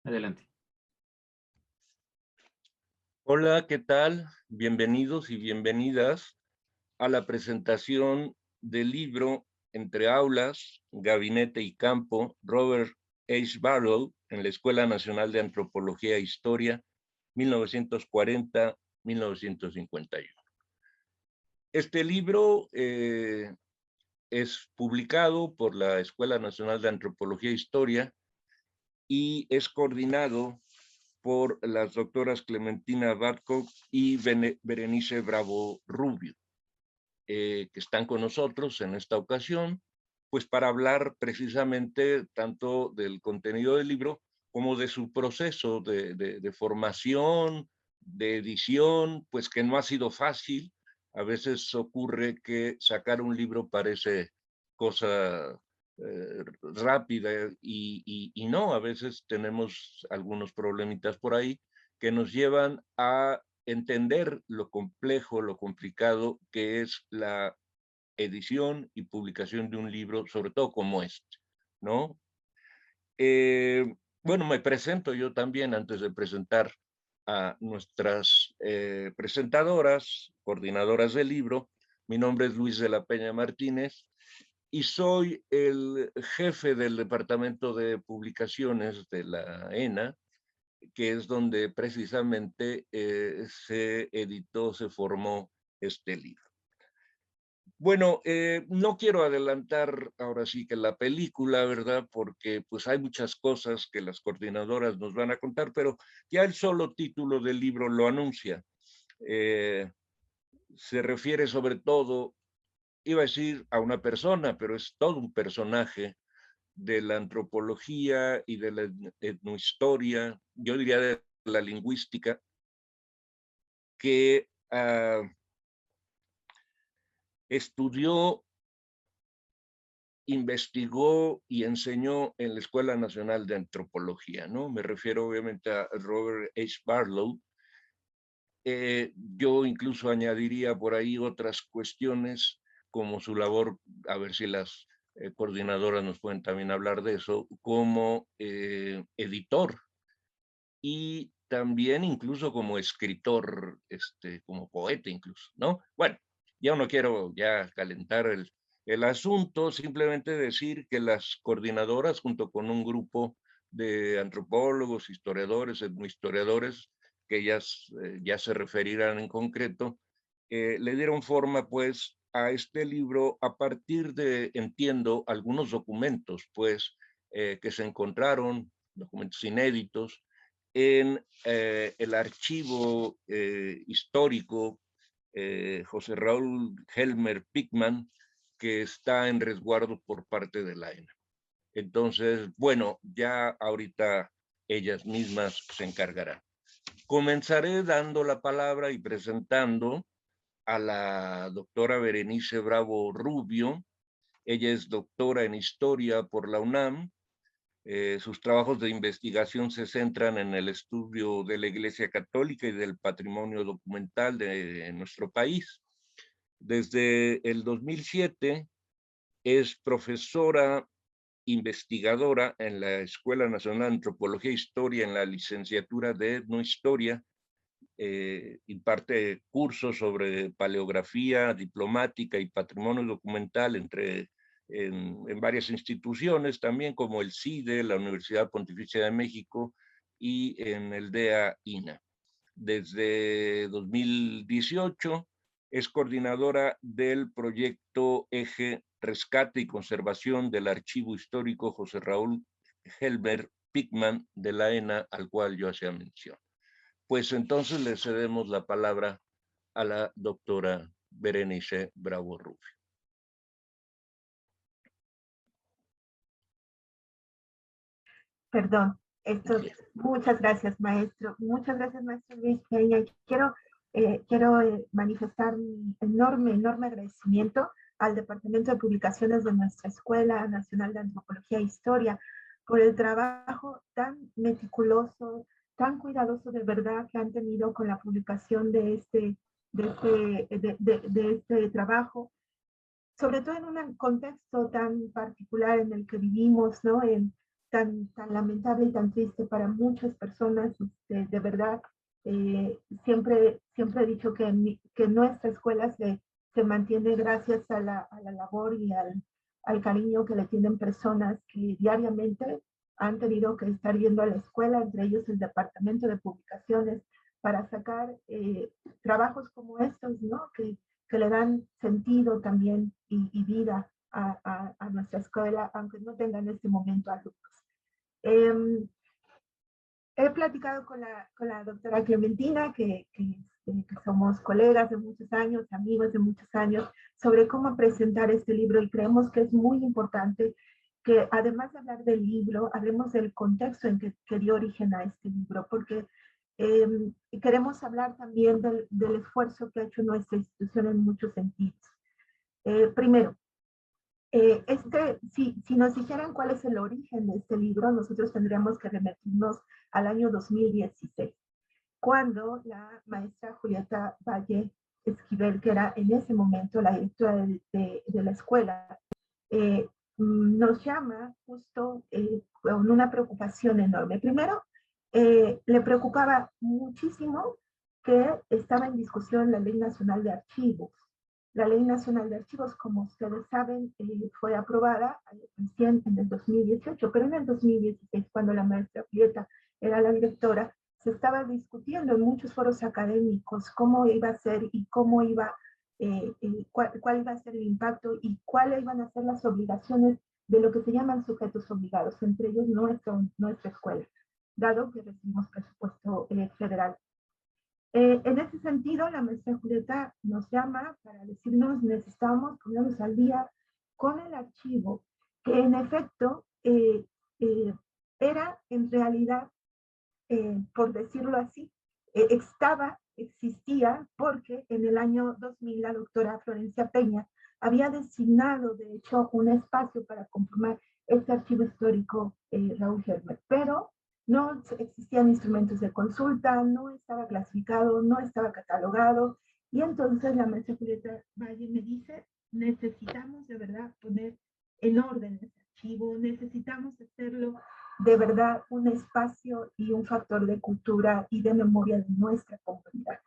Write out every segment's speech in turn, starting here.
Adelante. Hola, ¿qué tal? Bienvenidos y bienvenidas a la presentación del libro Entre aulas, gabinete y campo, Robert H. Barlow, en la Escuela Nacional de Antropología e Historia, 1940-1951. Este libro es publicado por la Escuela Nacional de Antropología e Historia y es coordinado por las doctoras Clementina Babcock y Berenice Bravo Rubio, que están con nosotros en esta ocasión, pues para hablar precisamente tanto del contenido del libro como de su proceso de formación, de edición, pues que no ha sido fácil. A veces ocurre que sacar un libro parece cosa rápida y no, a veces tenemos algunos problemitas por ahí que nos llevan a entender lo complejo, lo complicado que es la edición y publicación de un libro, sobre todo como este, ¿no? Bueno, me presento yo también antes de presentar a nuestras presentadoras, coordinadoras del libro. Mi nombre es Luis de la Peña Martínez y soy el jefe del Departamento de Publicaciones de la ENA, que es donde precisamente se editó, se formó este libro. Bueno, no quiero adelantar ahora sí que la película, ¿verdad? Porque pues hay muchas cosas que las coordinadoras nos van a contar, pero ya el solo título del libro lo anuncia. Se refiere sobre todo, iba a decir a una persona, pero es todo un personaje de la antropología y de la etnohistoria, yo diría de la lingüística, que estudió, investigó y enseñó en la Escuela Nacional de Antropología, ¿no? Me refiero obviamente a Robert H. Barlow. Yo incluso añadiría por ahí otras cuestiones como su labor, a ver si las coordinadoras nos pueden también hablar de eso, como editor y también incluso como escritor, como poeta incluso, ¿no? Bueno, ya no quiero ya calentar el asunto, simplemente decir que las coordinadoras, junto con un grupo de antropólogos, historiadores, etnohistoriadores, que ya se referirán en concreto, le dieron forma, pues, a este libro a partir de, entiendo, algunos documentos, pues, que se encontraron, documentos inéditos, en el archivo histórico José Raúl Helmer Pickman, que está en resguardo por parte de la ENA. Entonces, bueno, ya ahorita ellas mismas se encargarán. Comenzaré dando la palabra y presentando a la doctora Berenice Bravo Rubio. Ella es doctora en historia por la UNAM. Sus trabajos de investigación se centran en el estudio de la Iglesia Católica y del patrimonio documental de nuestro país. Desde el 2007 es profesora investigadora en la Escuela Nacional de Antropología e Historia en la licenciatura de Etnohistoria. Imparte cursos sobre paleografía diplomática y patrimonio documental en varias instituciones, también como el CIDE, la Universidad Pontificia de México y en el DEA INA. Desde 2018 es coordinadora del proyecto Eje Rescate y Conservación del Archivo Histórico José Raúl Helmer Pickman de la ENA, al cual yo hacía mención. Pues entonces le cedemos la palabra a la doctora Berenice Bravo Rubio. Perdón, muchas gracias, maestro. Muchas gracias, maestro Luis Peña. Quiero manifestar mi enorme agradecimiento al Departamento de Publicaciones de nuestra Escuela Nacional de Antropología e Historia por el trabajo tan meticuloso, tan cuidadoso de verdad que han tenido con la publicación de este trabajo, sobre todo en un contexto tan particular en el que vivimos, ¿no? tan lamentable y tan triste para muchas personas. De verdad, siempre he dicho que nuestra escuela se mantiene gracias a la labor y al cariño que le tienen personas que diariamente han tenido que estar yendo a la escuela, entre ellos el Departamento de Publicaciones, para sacar trabajos como estos, ¿no? Que le dan sentido también y vida a nuestra escuela, aunque no tenga en este momento alumnos. He platicado con la doctora Clementina, que somos colegas de muchos años, amigos de muchos años, sobre cómo presentar este libro, y creemos que es muy importante que, además de hablar del libro, hablemos del contexto en que dio origen a este libro, porque queremos hablar también del esfuerzo que ha hecho nuestra institución en muchos sentidos. Primero, si nos dijeran cuál es el origen de este libro, nosotros tendríamos que remitirnos al año 2016, cuando la maestra Julieta Valle Esquivel, que era en ese momento la directora de la escuela, nos llama justo con una preocupación enorme. Primero, le preocupaba muchísimo que estaba en discusión la Ley Nacional de Archivos. La Ley Nacional de Archivos, como ustedes saben, fue aprobada recién en el 2018, pero en el 2016, cuando la maestra Julieta era la directora, se estaba discutiendo en muchos foros académicos cómo iba a ser y cómo iba, cuál iba a ser el impacto y cuáles iban a ser las obligaciones de lo que se llaman sujetos obligados, entre ellos nuestra escuela, dado que recibimos presupuesto federal. En ese sentido, la maestra Julieta nos llama para decirnos necesitamos ponernos al día con el archivo, que en efecto era en realidad, por decirlo así, existía porque en el año 2000 la doctora Florencia Peña había designado, de hecho, un espacio para conformar este archivo histórico Raúl Hermer, pero no existían instrumentos de consulta, no estaba clasificado, no estaba catalogado, y entonces la maestra Julieta Valle me dice, necesitamos de verdad poner en orden este archivo, necesitamos hacerlo de verdad un espacio y un factor de cultura y de memoria de nuestra comunidad.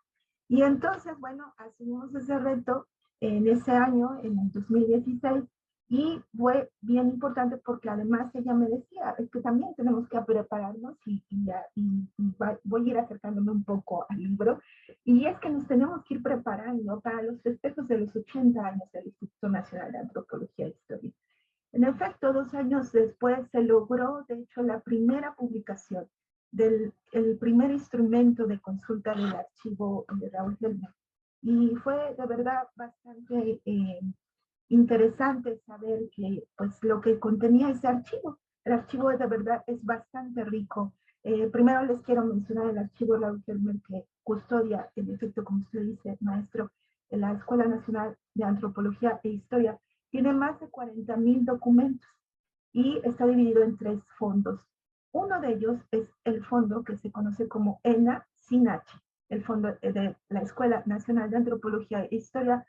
Y entonces, bueno, asumimos ese reto en ese año, en el 2016, y fue bien importante porque además ella me decía, es que también tenemos que prepararnos y voy a ir acercándome un poco al libro, y es que nos tenemos que ir preparando para los festejos de los 80 años del Instituto Nacional de Antropología e Historia. En efecto, 2 años después se logró, de hecho, la primera publicación del primer instrumento de consulta del archivo de Raúl Hermer. Y fue de verdad bastante interesante saber que, pues, lo que contenía ese archivo. El archivo de verdad es bastante rico. Primero les quiero mencionar el archivo de Raúl Hermer, que custodia, en efecto, como usted dice, maestro, en la Escuela Nacional de Antropología e Historia. Tiene más de 40,000 documentos y está dividido en 3 fondos. Uno de ellos es el fondo que se conoce como ENA-SINACH, el fondo de la Escuela Nacional de Antropología e Historia.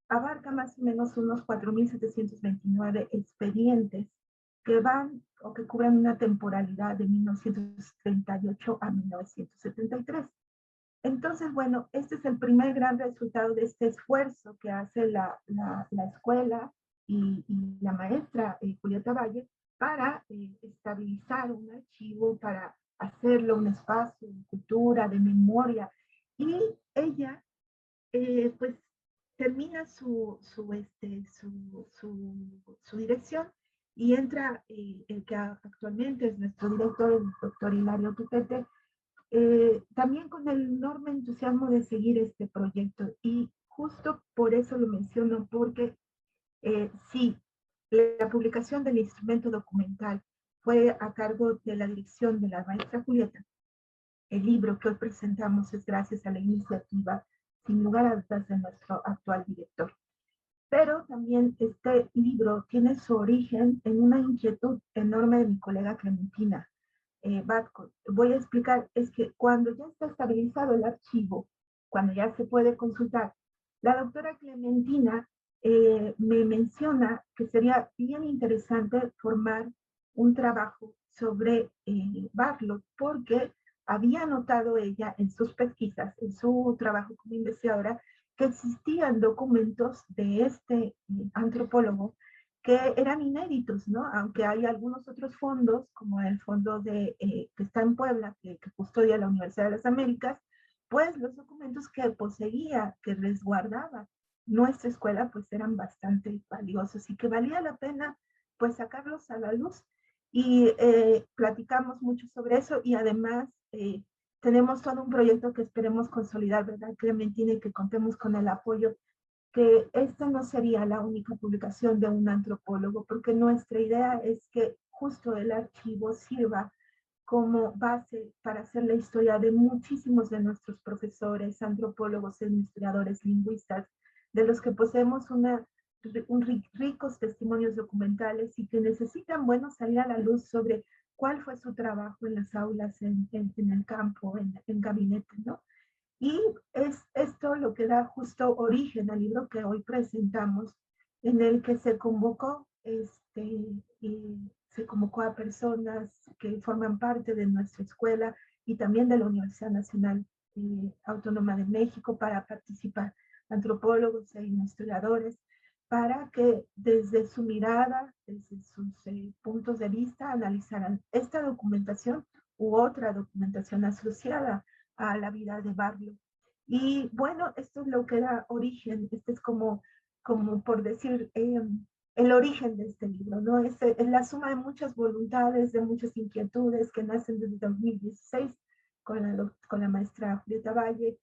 Abarca más o menos unos 4,729 expedientes que van o que cubren una temporalidad de 1938 a 1973. Entonces, bueno, este es el primer gran resultado de este esfuerzo que hace la escuela y la maestra Julieta Valle para estabilizar un archivo, para hacerlo un espacio de cultura, de memoria. Y ella, pues, termina su dirección y entra el que actualmente es nuestro director, el doctor Hilario Tupete, también con el enorme entusiasmo de seguir este proyecto. Y justo por eso lo menciono, porque sí, la publicación del instrumento documental fue a cargo de la dirección de la maestra Julieta. El libro que hoy presentamos es gracias a la iniciativa, sin lugar a dudas, de nuestro actual director. Pero también este libro tiene su origen en una inquietud enorme de mi colega Clementina Batco. Voy a explicar, es que cuando ya está estabilizado el archivo, cuando ya se puede consultar, la doctora Clementina me menciona que sería bien interesante formar un trabajo sobre Barlow, porque había notado ella en sus pesquisas, en su trabajo como investigadora, que existían documentos de este antropólogo que eran inéditos, ¿no? Aunque hay algunos otros fondos, como el fondo que está en Puebla, que custodia la Universidad de las Américas, pues los documentos que poseía, que resguardaba nuestra escuela, pues eran bastante valiosos y que valía la pena pues sacarlos a la luz. Y platicamos mucho sobre eso y además tenemos todo un proyecto que esperemos consolidar, ¿verdad, Clementina? Y que contemos con el apoyo, que esta no sería la única publicación de un antropólogo, porque nuestra idea es que justo el archivo sirva como base para hacer la historia de muchísimos de nuestros profesores, antropólogos, investigadores, lingüistas, de los que poseemos ricos testimonios documentales y que necesitan, bueno, salir a la luz sobre cuál fue su trabajo en las aulas, en el campo, en gabinete, ¿no? Y es esto lo que da justo origen al libro que hoy presentamos, en el que se convocó, se convocó a personas que forman parte de nuestra escuela y también de la Universidad Nacional Autónoma de México para participar, antropólogos e historiadores, para que desde su mirada, desde sus puntos de vista, analizaran esta documentación u otra documentación asociada a la vida de Barlow. Y bueno, esto es lo que da origen, este es como por decir, el origen de este libro, ¿no? Es la suma de muchas voluntades, de muchas inquietudes que nacen desde 2016 con la maestra Julieta Valle,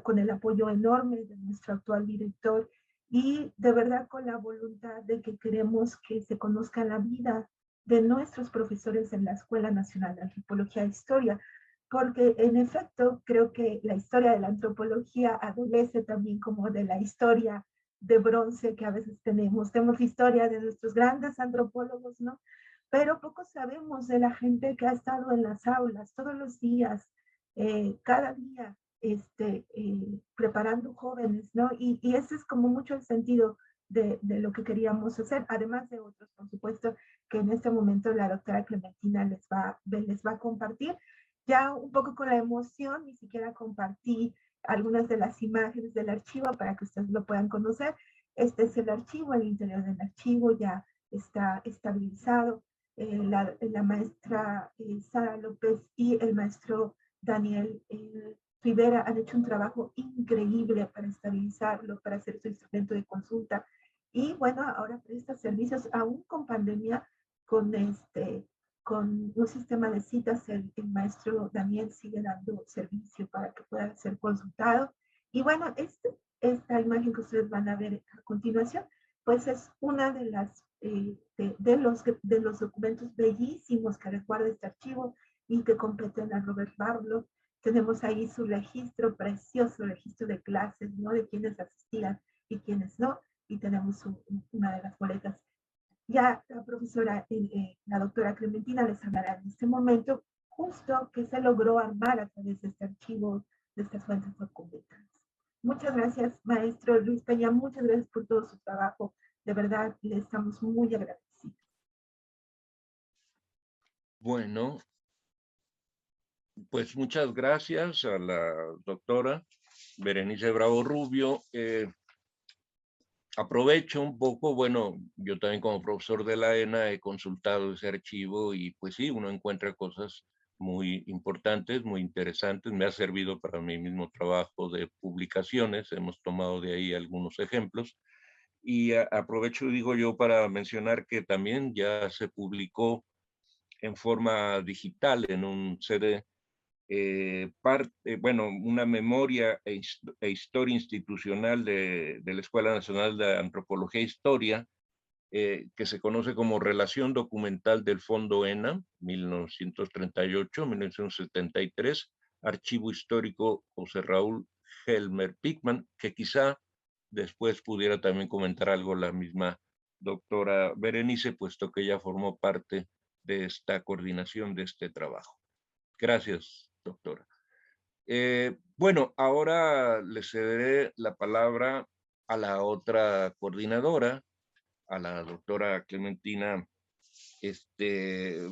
con el apoyo enorme de nuestro actual director y de verdad con la voluntad de que queremos que se conozca la vida de nuestros profesores en la Escuela Nacional de Antropología e Historia, porque en efecto creo que la historia de la antropología adolece también como de la historia de bronce que a veces tenemos. Tenemos historia de nuestros grandes antropólogos, ¿no? Pero poco sabemos de la gente que ha estado en las aulas todos los días, cada día, preparando jóvenes, ¿no? Y ese es como mucho el sentido de lo que queríamos hacer, además de otros, por supuesto, que en este momento la doctora Clementina les va a compartir. Ya un poco con la emoción, ni siquiera compartí algunas de las imágenes del archivo para que ustedes lo puedan conocer. Este es el archivo, el interior del archivo ya está estabilizado. La maestra Sara López y el maestro Daniel Rivera han hecho un trabajo increíble para estabilizarlo, para hacer su instrumento de consulta. Y bueno, ahora presta servicios, aún con pandemia, con un sistema de citas, el maestro Daniel sigue dando servicio para que pueda ser consultado. Y bueno, esta imagen que ustedes van a ver a continuación, pues es una de los documentos bellísimos que recuerda este archivo y que competen a Robert Barlow. Tenemos ahí su registro, precioso registro de clases, ¿no? De quienes asistían y quienes no. Y tenemos una de las boletas. Ya la profesora, la doctora Clementina les hablará en este momento justo que se logró armar a través de este archivo, de estas fuentes documentales. Muchas gracias, maestro Luis Peña, muchas gracias por todo su trabajo. De verdad, le estamos muy agradecidos. Bueno, pues muchas gracias a la doctora Berenice Bravo Rubio. Aprovecho un poco, bueno, yo también como profesor de la ENA he consultado ese archivo y pues sí, uno encuentra cosas muy importantes, muy interesantes. Me ha servido para mi mismo trabajo de publicaciones, hemos tomado de ahí algunos ejemplos. Y aprovecho, digo yo, para mencionar que también ya se publicó en forma digital en un CD, bueno, una memoria historia institucional de la Escuela Nacional de Antropología e Historia, que se conoce como Relación Documental del Fondo ENA, 1938-1973, Archivo Histórico José Raúl Helmer Pickman, que quizá después pudiera también comentar algo la misma doctora Berenice, puesto que ella formó parte de esta coordinación de este trabajo. Gracias, doctora. Bueno, ahora le cederé la palabra a la otra coordinadora, a la doctora Clementina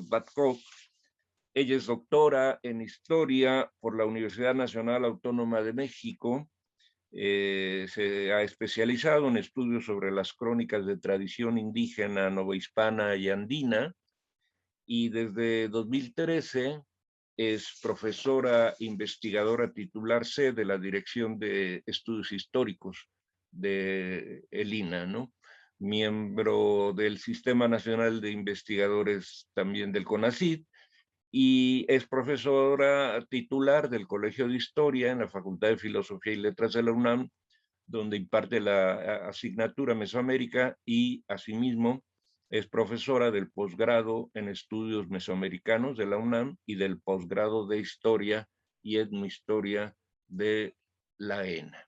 Batkov. Ella es doctora en Historia por la Universidad Nacional Autónoma de México. Se ha especializado en estudios sobre las crónicas de tradición indígena, novohispana y andina, y desde 2013 es profesora investigadora titular C de la Dirección de Estudios Históricos de el INAH, ¿no? Miembro del Sistema Nacional de Investigadores también del CONACYT, y es profesora titular del Colegio de Historia en la Facultad de Filosofía y Letras de la UNAM, donde imparte la asignatura Mesoamérica, y asimismo es profesora del posgrado en estudios mesoamericanos de la UNAM y del posgrado de Historia y Etnohistoria de la ENA.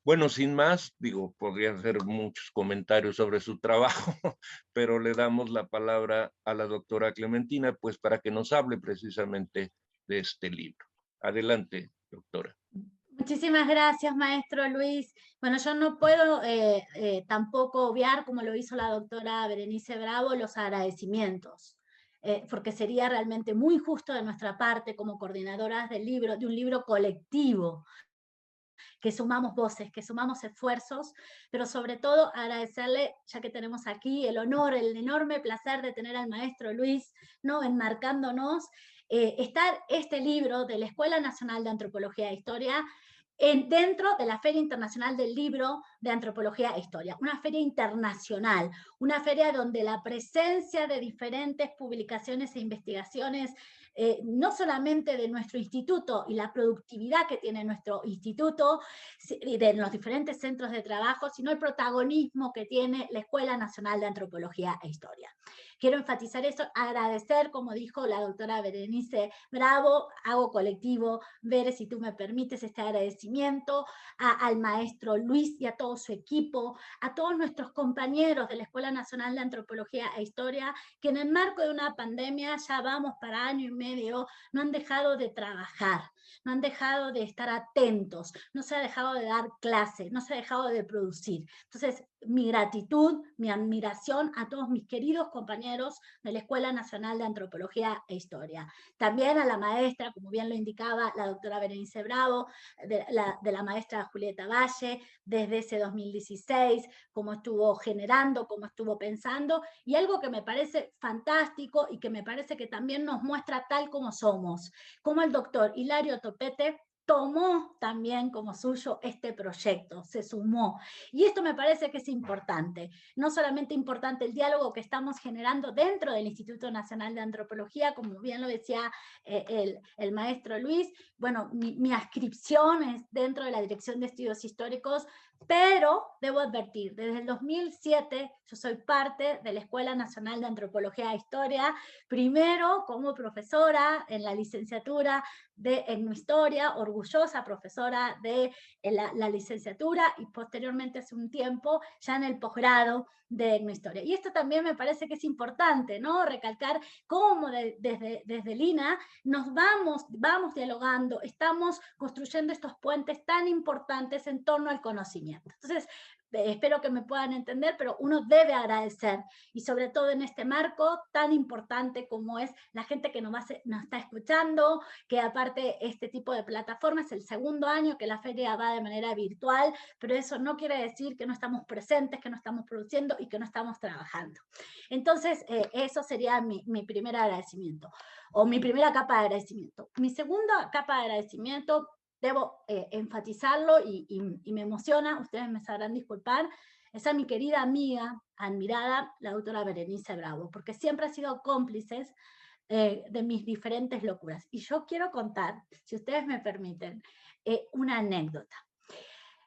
Bueno, sin más, digo, podría hacer muchos comentarios sobre su trabajo, pero le damos la palabra a la doctora Clementina, pues para que nos hable precisamente de este libro. Adelante, doctora. Muchísimas gracias, maestro Luis. Bueno, yo no puedo tampoco obviar, como lo hizo la doctora Berenice Bravo, los agradecimientos, porque sería realmente muy injusto de nuestra parte como coordinadoras del libro, de un libro colectivo, que sumamos voces, que sumamos esfuerzos, pero sobre todo agradecerle, ya que tenemos aquí el honor, el enorme placer de tener al maestro Luis, ¿no?, enmarcándonos, estar este libro de la Escuela Nacional de Antropología e Historia dentro de la Feria Internacional del Libro de Antropología e Historia, una feria internacional, una feria donde la presencia de diferentes publicaciones e investigaciones, no solamente de nuestro instituto y la productividad que tiene nuestro instituto, de los diferentes centros de trabajo, sino el protagonismo que tiene la Escuela Nacional de Antropología e Historia. Quiero enfatizar eso, agradecer, como dijo la doctora Berenice Bravo, hago colectivo, Bere, si tú me permites, este agradecimiento al maestro Luis y a todo su equipo, a todos nuestros compañeros de la Escuela Nacional de Antropología e Historia, que en el marco de una pandemia, ya vamos para año y medio, no han dejado de trabajar, no han dejado de estar atentos, no se ha dejado de dar clase, no se ha dejado de producir. Entonces, mi gratitud, mi admiración a todos mis queridos compañeros de la Escuela Nacional de Antropología e Historia. También a la maestra, como bien lo indicaba la doctora Berenice Bravo, de la maestra Julieta Valle, desde ese 2016, cómo estuvo generando, cómo estuvo pensando, y algo que me parece fantástico y que me parece que también nos muestra tal como somos, como el doctor Hilario Topete tomó también como suyo este proyecto, se sumó. Y esto me parece que es importante. No solamente importante el diálogo que estamos generando dentro del Instituto Nacional de Antropología, como bien lo decía el maestro Luis, bueno, mi adscripción es dentro de la Dirección de Estudios Históricos, pero debo advertir, desde el 2007 yo soy parte de la Escuela Nacional de Antropología e Historia, primero como profesora en la licenciatura de Etnohistoria, orgullosa profesora de la licenciatura, y posteriormente hace un tiempo ya en el posgrado de Etnohistoria. Y esto también me parece que es importante, ¿no?, recalcar cómo desde el INAH nos vamos dialogando, estamos construyendo estos puentes tan importantes en torno al conocimiento. Entonces, espero que me puedan entender, pero uno debe agradecer, y sobre todo en este marco tan importante como es la gente que nos está escuchando, que aparte este tipo de plataforma es el segundo año que la feria va de manera virtual, pero eso no quiere decir que no estamos presentes, que no estamos produciendo y que no estamos trabajando. Entonces, eso sería mi primer agradecimiento, o mi primera capa de agradecimiento. Mi segunda capa de agradecimiento, debo enfatizarlo y me emociona, ustedes me sabrán disculpar, es a mi querida amiga, admirada, la doctora Berenice Bravo, porque siempre ha sido cómplices de mis diferentes locuras. Y yo quiero contar, si ustedes me permiten, una anécdota.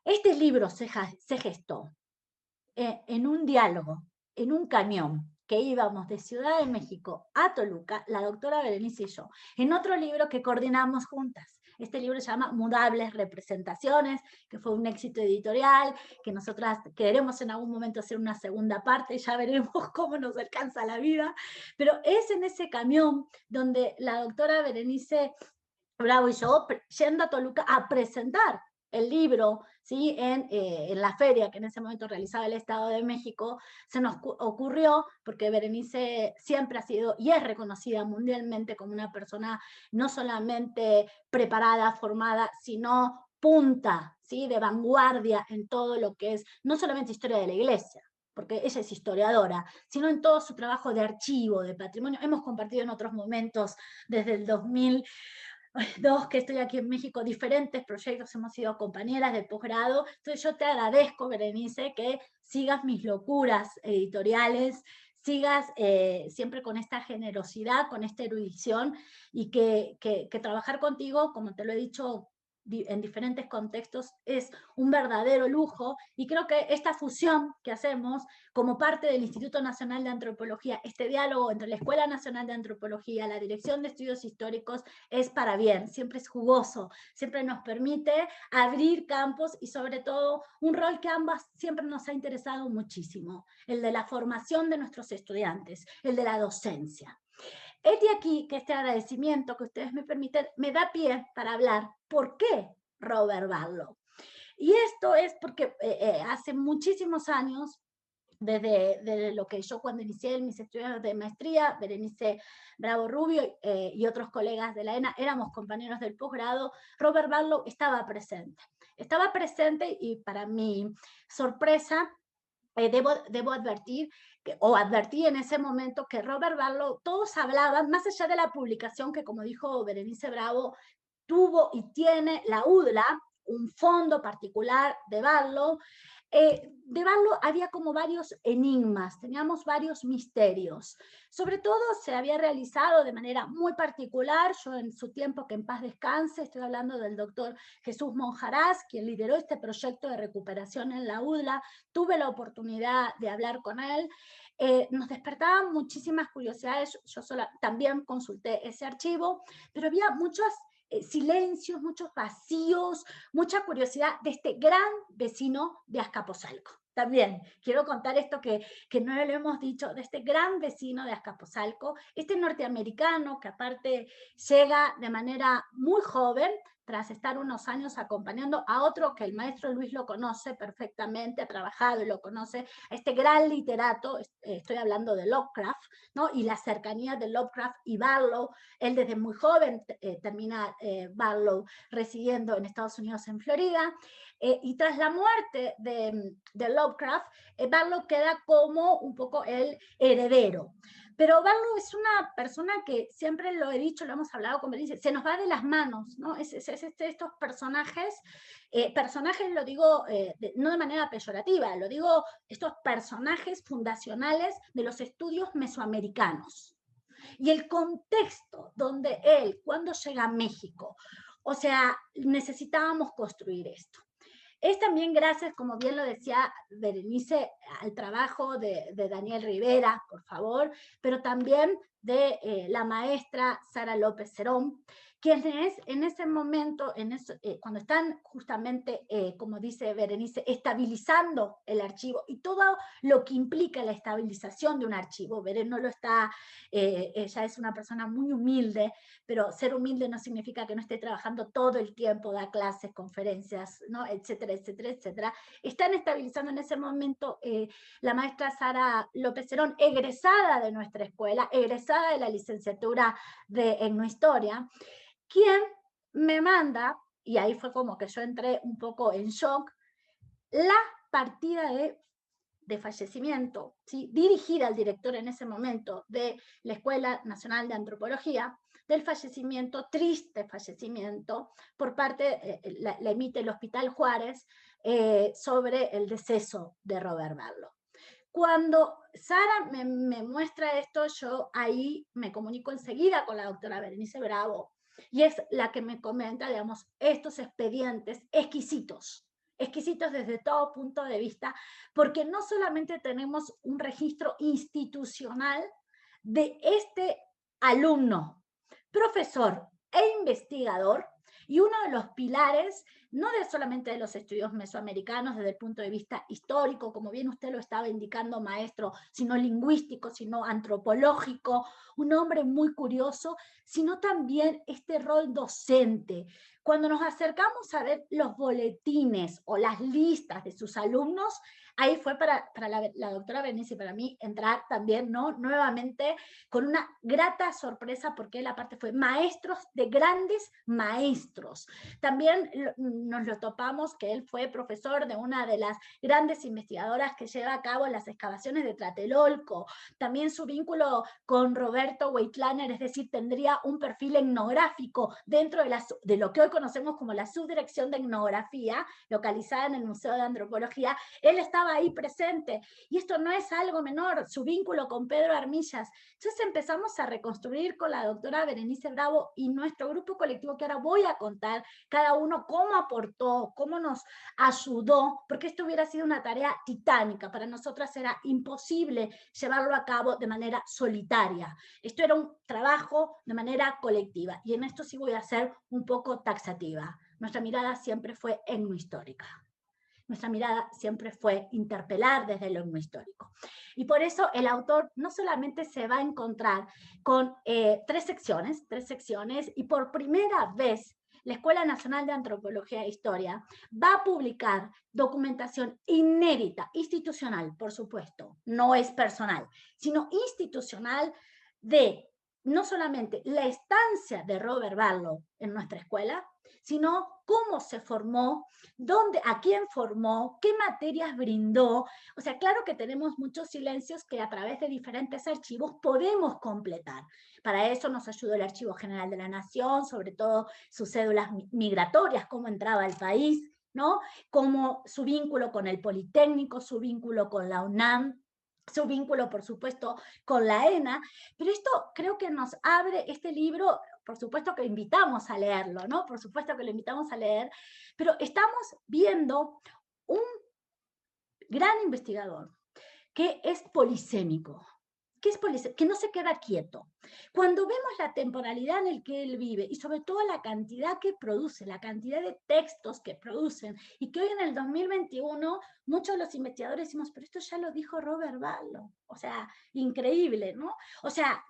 Este libro se gestó en un diálogo, en un camión, que íbamos de Ciudad de México a Toluca, la doctora Berenice y yo, en otro libro que coordinamos juntas. Este libro se llama Mudables Representaciones, que fue un éxito editorial, que nosotras queremos en algún momento hacer una segunda parte, ya veremos cómo nos alcanza la vida, pero es en ese camión donde la doctora Berenice Bravo y yo, yendo a Toluca a presentar el libro ¿sí? En la feria que en ese momento realizaba el Estado de México, se nos ocurrió, porque Berenice siempre ha sido y es reconocida mundialmente como una persona no solamente preparada, formada, sino punta, ¿sí? De vanguardia en todo lo que es, no solamente historia de la Iglesia, porque ella es historiadora, sino en todo su trabajo de archivo, de patrimonio. Hemos compartido en otros momentos, desde el 2002 que estoy aquí en México, diferentes proyectos, hemos sido compañeras de posgrado. Entonces yo te agradezco, Berenice, que sigas mis locuras editoriales, sigas siempre con esta generosidad, con esta erudición, y que trabajar contigo, como te lo he dicho en diferentes contextos, es un verdadero lujo, y creo que esta fusión que hacemos como parte del Instituto Nacional de Antropología, este diálogo entre la Escuela Nacional de Antropología, la Dirección de Estudios Históricos, es para bien, siempre es jugoso, siempre nos permite abrir campos y sobre todo un rol que ambas siempre nos ha interesado muchísimo, el de la formación de nuestros estudiantes, el de la docencia. Es de aquí que este agradecimiento que ustedes me permiten me da pie para hablar por qué Robert Barlow. Y esto es porque hace muchísimos años, desde lo que yo cuando inicié mis estudios de maestría, Berenice Bravo Rubio y otros colegas de la ENA, éramos compañeros del posgrado, Robert Barlow estaba presente. Estaba presente y para mi sorpresa, debo advertir, advertí en ese momento que Robert Barlow, todos hablaban, más allá de la publicación que, como dijo Berenice Bravo, tuvo y tiene la UDLA, un fondo particular de Barlow. De Barlow había como varios enigmas, teníamos varios misterios. Sobre todo se había realizado de manera muy particular, yo en su tiempo, que en paz descanse, estoy hablando del doctor Jesús Monjaraz, quien lideró este proyecto de recuperación en la UDLA, tuve la oportunidad de hablar con él. Nos despertaban muchísimas curiosidades, yo también consulté ese archivo, pero había muchos silencios, muchos vacíos, mucha curiosidad de este gran vecino de Azcapotzalco. También quiero contar esto que no lo hemos dicho, de este gran vecino de Azcapotzalco, este norteamericano que aparte llega de manera muy joven, tras estar unos años acompañando a otro que el maestro Luis lo conoce perfectamente, ha trabajado y lo conoce, a este gran literato, estoy hablando de Lovecraft, ¿no? Y la cercanía de Lovecraft y Barlow. Él desde muy joven termina Barlow residiendo en Estados Unidos, en Florida, y tras la muerte de Lovecraft, Barlow queda como un poco el heredero. Pero Barlow es una persona que, siempre lo he dicho, lo hemos hablado con Berenice, se nos va de las manos, ¿no? Estos personajes, personajes lo digo no de manera peyorativa, lo digo, estos personajes fundacionales de los estudios mesoamericanos. Y el contexto donde él, cuando llega a México, o sea, necesitábamos construir esto. Es también gracias, como bien lo decía Berenice, al trabajo de Daniel Rivera, por favor, pero también de la maestra Sara López Cerón, quienes en ese momento, cuando están justamente, como dice Berenice, estabilizando el archivo y todo lo que implica la estabilización de un archivo. Berenice no lo está, ella es una persona muy humilde, pero ser humilde no significa que no esté trabajando todo el tiempo, da clases, conferencias, ¿no? Etcétera, etcétera, etcétera. Están estabilizando en ese momento la maestra Sara López Cerón, egresada de nuestra escuela, egresada de la licenciatura de Etnohistoria, quien me manda, y ahí fue como que yo entré un poco en shock, la partida de fallecimiento, ¿sí? Dirigida al director en ese momento de la Escuela Nacional de Antropología, del fallecimiento, triste fallecimiento, por parte, la emite el Hospital Juárez, sobre el deceso de Robert Barlow. Cuando Sara me muestra esto, yo ahí me comunico enseguida con la doctora Berenice Bravo, y es la que me comenta, digamos, estos expedientes exquisitos desde todo punto de vista, porque no solamente tenemos un registro institucional de este alumno, profesor e investigador, Y uno de los pilares, no solamente de los estudios mesoamericanos desde el punto de vista histórico, como bien usted lo estaba indicando, maestro, sino lingüístico, sino antropológico, un hombre muy curioso, sino también este rol docente. Cuando nos acercamos a ver los boletines o las listas de sus alumnos, ahí fue para la doctora Berenice y para mí entrar también, ¿no?, nuevamente con una grata sorpresa, porque él aparte fue maestros de grandes maestros. También nos lo topamos que él fue profesor de una de las grandes investigadoras que lleva a cabo las excavaciones de Tlatelolco. También su vínculo con Roberto Weitlaner, es decir, tendría un perfil etnográfico dentro de lo que hoy conocemos como la subdirección de etnografía, localizada en el Museo de Antropología. Él estaba ahí presente, y esto no es algo menor, su vínculo con Pedro Armillas. Entonces empezamos a reconstruir con la doctora Berenice Bravo y nuestro grupo colectivo, que ahora voy a contar cada uno cómo aportó, cómo nos ayudó, porque esto hubiera sido una tarea titánica. Para nosotras era imposible llevarlo a cabo de manera solitaria. Esto era un trabajo de manera colectiva, y en esto sí voy a ser un poco taxativa. Nuestra mirada siempre fue etnohistórica. Nuestra mirada siempre fue interpelar desde lo etnohistórico. Y por eso el autor no solamente se va a encontrar con tres secciones, y por primera vez la Escuela Nacional de Antropología e Historia va a publicar documentación inédita, institucional, por supuesto, no es personal, sino institucional, de no solamente la estancia de Robert Barlow en nuestra escuela, sino cómo se formó, dónde, a quién formó, qué materias brindó. O sea, claro que tenemos muchos silencios que a través de diferentes archivos podemos completar. Para eso nos ayudó el Archivo General de la Nación, sobre todo sus cédulas migratorias, cómo entraba al país, ¿no?, cómo su vínculo con el Politécnico, su vínculo con la UNAM, su vínculo, por supuesto, con la ENA. Pero esto creo que nos abre este libro. Por supuesto que invitamos a leerlo, ¿no? Por supuesto que lo invitamos a leer, pero estamos viendo un gran investigador que es polisémico. ¿Qué es polisémico? Que no se queda quieto. Cuando vemos la temporalidad en la que él vive, y sobre todo la cantidad que produce, la cantidad de textos que producen, y que hoy en el 2021 muchos de los investigadores decimos, pero esto ya lo dijo Robert Barlow. O sea, increíble, ¿no? O sea,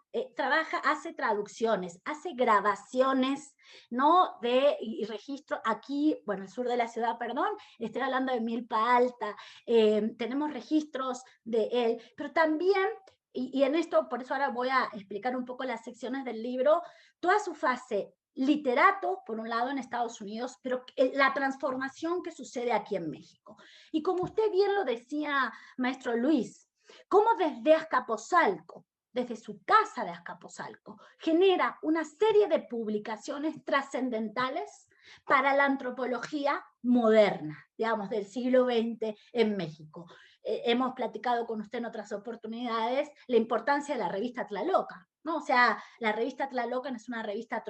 hace traducciones, hace grabaciones, ¿no?, y registro aquí, bueno, el sur de la ciudad, perdón, estoy hablando de Milpa Alta, tenemos registros de él, pero también, y en esto, por eso ahora voy a explicar un poco las secciones del libro, toda su fase literato, por un lado en Estados Unidos, pero la transformación que sucede aquí en México. Y como usted bien lo decía, maestro Luis, cómo desde Azcapotzalco, desde su casa de Azcapotzalco, genera una serie de publicaciones trascendentales para la antropología moderna, digamos, del siglo XX en México. Hemos platicado con usted en otras oportunidades la importancia de la revista Tlalocan, ¿no? O sea, la revista Tlalocan es una revista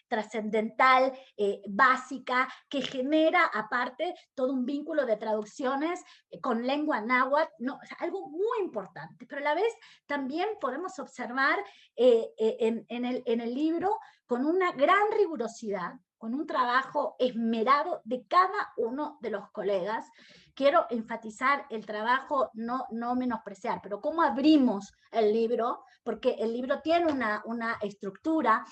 trascendental, básica, que genera aparte todo un vínculo de traducciones con lengua náhuatl, ¿no? O sea, algo muy importante, pero a la vez también podemos observar en el libro, con una gran rigurosidad, con un trabajo esmerado de cada uno de los colegas. Quiero enfatizar el trabajo, no menospreciar, pero cómo abrimos el libro, porque el libro tiene una estructura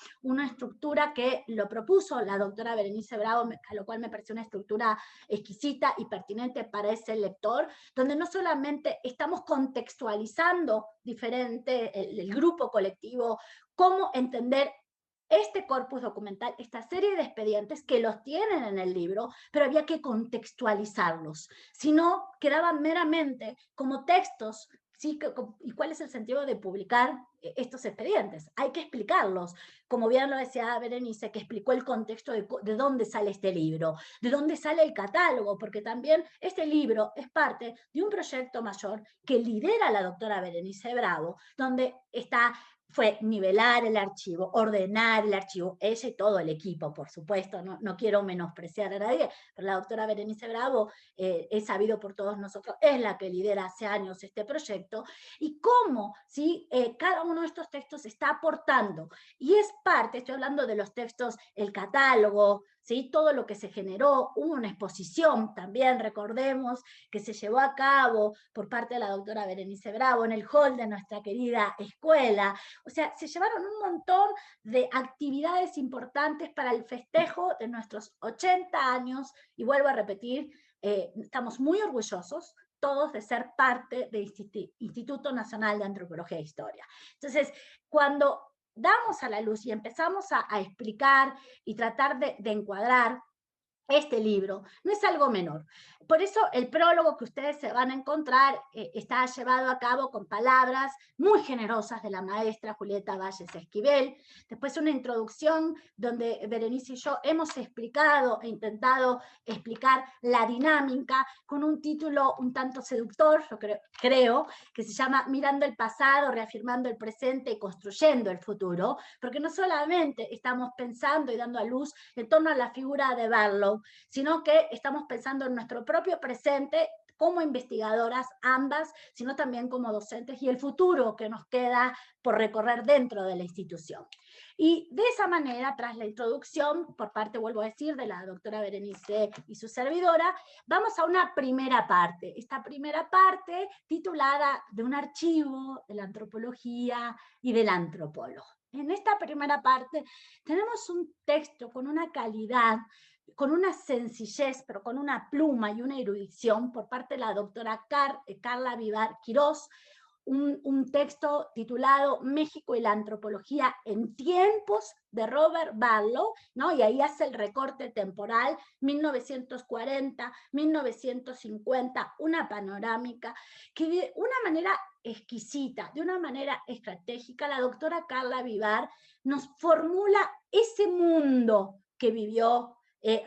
que lo propuso la doctora Berenice Bravo, a lo cual me pareció una estructura exquisita y pertinente para ese lector, donde no solamente estamos contextualizando diferente el grupo colectivo, cómo entender este corpus documental, esta serie de expedientes que los tienen en el libro, pero había que contextualizarlos. Si no, quedaban meramente como textos. ¿Sí? ¿Y cuál es el sentido de publicar estos expedientes? Hay que explicarlos. Como bien lo decía Berenice, que explicó el contexto de dónde sale este libro, de dónde sale el catálogo, porque también este libro es parte de un proyecto mayor que lidera la doctora Berenice Bravo, donde fue nivelar el archivo, ordenar el archivo, ella y todo el equipo, por supuesto, no quiero menospreciar a nadie, pero la doctora Berenice Bravo, es sabido por todos nosotros, es la que lidera hace años este proyecto, y cómo, ¿sí?, cada uno de estos textos está aportando, y es parte, estoy hablando de los textos, el catálogo, ¿sí? Todo lo que se generó, hubo una exposición también, recordemos, que se llevó a cabo por parte de la doctora Berenice Bravo en el hall de nuestra querida escuela. O sea, se llevaron un montón de actividades importantes para el festejo de nuestros 80 años, y vuelvo a repetir, estamos muy orgullosos todos de ser parte del Instituto Nacional de Antropología e Historia. Entonces, cuando damos a la luz y empezamos a explicar y tratar de encuadrar este libro, no es algo menor. Por eso el prólogo que ustedes se van a encontrar está llevado a cabo con palabras muy generosas de la maestra Julieta Valles Esquivel. Después una introducción donde Berenice y yo hemos explicado e intentado explicar la dinámica con un título un tanto seductor, yo creo, que se llama Mirando el pasado, reafirmando el presente y construyendo el futuro, porque no solamente estamos pensando y dando a luz en torno a la figura de Barlow, sino que estamos pensando en nuestro propio presente como investigadoras ambas, sino también como docentes, y el futuro que nos queda por recorrer dentro de la institución. Y de esa manera, tras la introducción, por parte, vuelvo a decir, de la doctora Berenice y su servidora, vamos a una primera parte. Esta primera parte titulada De un archivo de la antropología y del antropólogo. En esta primera parte tenemos un texto con una calidad, con una sencillez, pero con una pluma y una erudición por parte de la doctora Carla Vivar Quirós, un texto titulado México y la antropología en tiempos de Robert Barlow, ¿no? Y ahí hace el recorte temporal, 1940, 1950, una panorámica que de una manera exquisita, de una manera estratégica, la doctora Carla Vivar nos formula ese mundo que vivió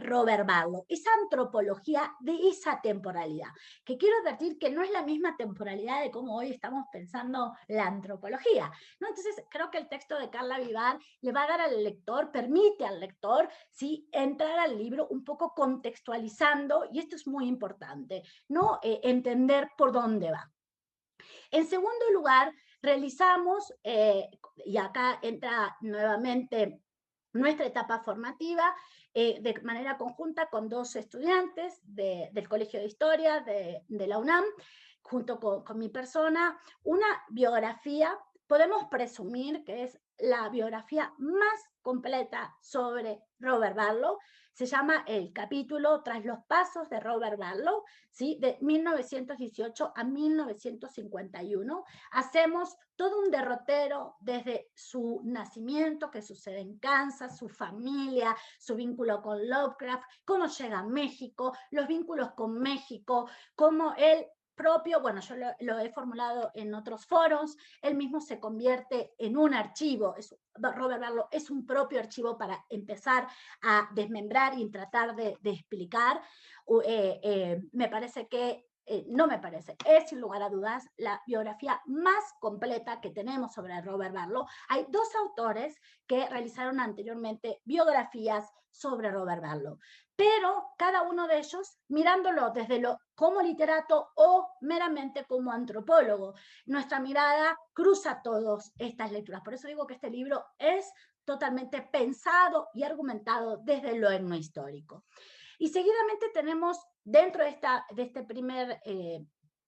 Robert Barlow, esa antropología de esa temporalidad, que quiero advertir que no es la misma temporalidad de cómo hoy estamos pensando la antropología, ¿no? Entonces creo que el texto de Carla Vivar le va a dar al lector, permite al lector, ¿sí?, entrar al libro un poco contextualizando, y esto es muy importante, ¿no? Entender por dónde va. En segundo lugar, realizamos, y acá entra nuevamente nuestra etapa formativa, de manera conjunta con dos estudiantes del Colegio de Historia de la UNAM, junto con mi persona, una biografía, podemos presumir que es la biografía más completa sobre Robert Barlow. Se llama el capítulo Tras los pasos de Robert Barlow, ¿sí?, de 1918 a 1951. Hacemos todo un derrotero desde su nacimiento, que sucede en Kansas, su familia, su vínculo con Lovecraft, cómo llega a México, los vínculos con México, cómo él propio, bueno, yo lo he formulado en otros foros, él mismo se convierte en un archivo, Robert Barlow es un propio archivo para empezar a desmembrar y tratar de explicar. Me parece que no me parece, es sin lugar a dudas la biografía más completa que tenemos sobre Robert Barlow. Hay dos autores que realizaron anteriormente biografías sobre Robert Barlow, pero cada uno de ellos mirándolo desde como literato o meramente como antropólogo. Nuestra mirada cruza todas estas lecturas, por eso digo que este libro es totalmente pensado y argumentado desde lo etnohistórico. Y seguidamente tenemos dentro de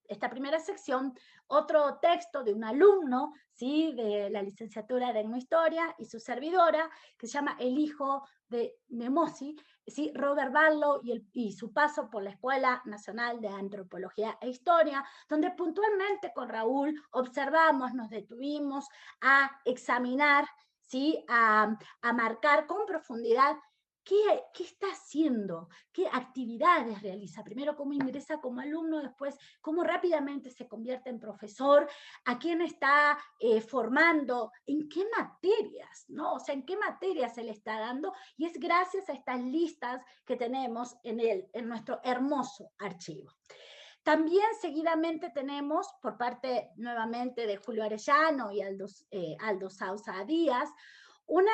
esta primera sección otro texto de un alumno, ¿sí?, de la licenciatura de Etnohistoria y su servidora, que se llama El hijo de Nemosi, ¿sí?, Robert Barlow y su paso por la Escuela Nacional de Antropología e Historia, donde puntualmente con Raúl observamos, nos detuvimos a examinar, ¿sí?, a marcar con profundidad ¿qué está haciendo? ¿Qué actividades realiza? Primero, cómo ingresa como alumno, después, cómo rápidamente se convierte en profesor, a quién está formando, en qué materias, ¿no? O sea, en qué materias se le está dando, y es gracias a estas listas que tenemos en nuestro hermoso archivo. También seguidamente tenemos, por parte nuevamente de Julio Arellano y Aldo Sousa Díaz, un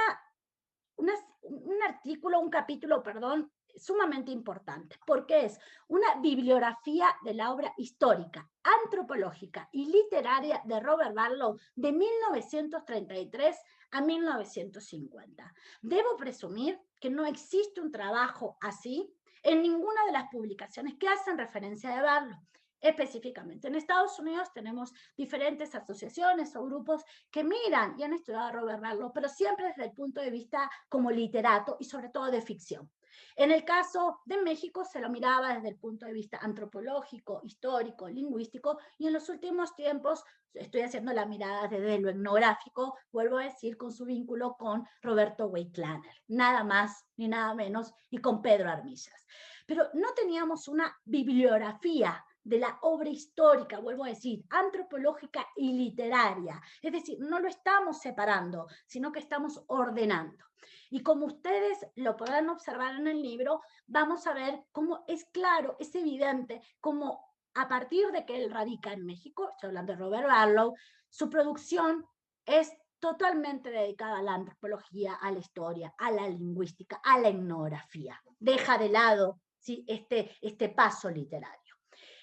capítulo, perdón, sumamente importante, porque es una bibliografía de la obra histórica, antropológica y literaria de Robert Barlow de 1933 a 1950. Debo presumir que no existe un trabajo así en ninguna de las publicaciones que hacen referencia a Barlow. Específicamente en Estados Unidos tenemos diferentes asociaciones o grupos que miran y han estudiado a Robert Barlow, pero siempre desde el punto de vista como literato y sobre todo de ficción. En el caso de México se lo miraba desde el punto de vista antropológico, histórico, lingüístico, y en los últimos tiempos estoy haciendo la mirada desde lo etnográfico, vuelvo a decir, con su vínculo con Roberto Weiklaner, nada más ni nada menos, y con Pedro Armillas. Pero no teníamos una bibliografía de la obra histórica, vuelvo a decir, antropológica y literaria. Es decir, no lo estamos separando, sino que estamos ordenando. Y como ustedes lo podrán observar en el libro, vamos a ver cómo es claro, es evidente, cómo a partir de que él radica en México, estoy hablando de Robert Barlow, su producción es totalmente dedicada a la antropología, a la historia, a la lingüística, a la etnografía. Deja de lado, ¿sí?, este paso literario.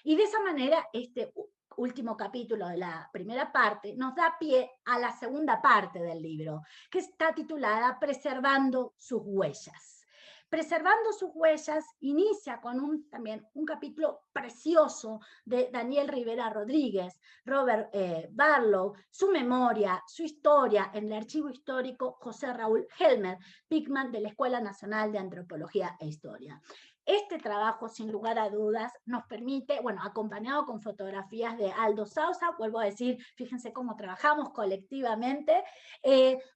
Y de esa manera, este último capítulo de la primera parte nos da pie a la segunda parte del libro, que está titulada Preservando sus huellas. Preservando sus huellas inicia con también un capítulo precioso de Daniel Rivera Rodríguez, Robert Barlow, su memoria, su historia en el archivo histórico José Raúl Helmer Pickman de la Escuela Nacional de Antropología e Historia. Este trabajo, sin lugar a dudas, nos permite, bueno, acompañado con fotografías de Aldo Sousa, vuelvo a decir, fíjense cómo trabajamos colectivamente,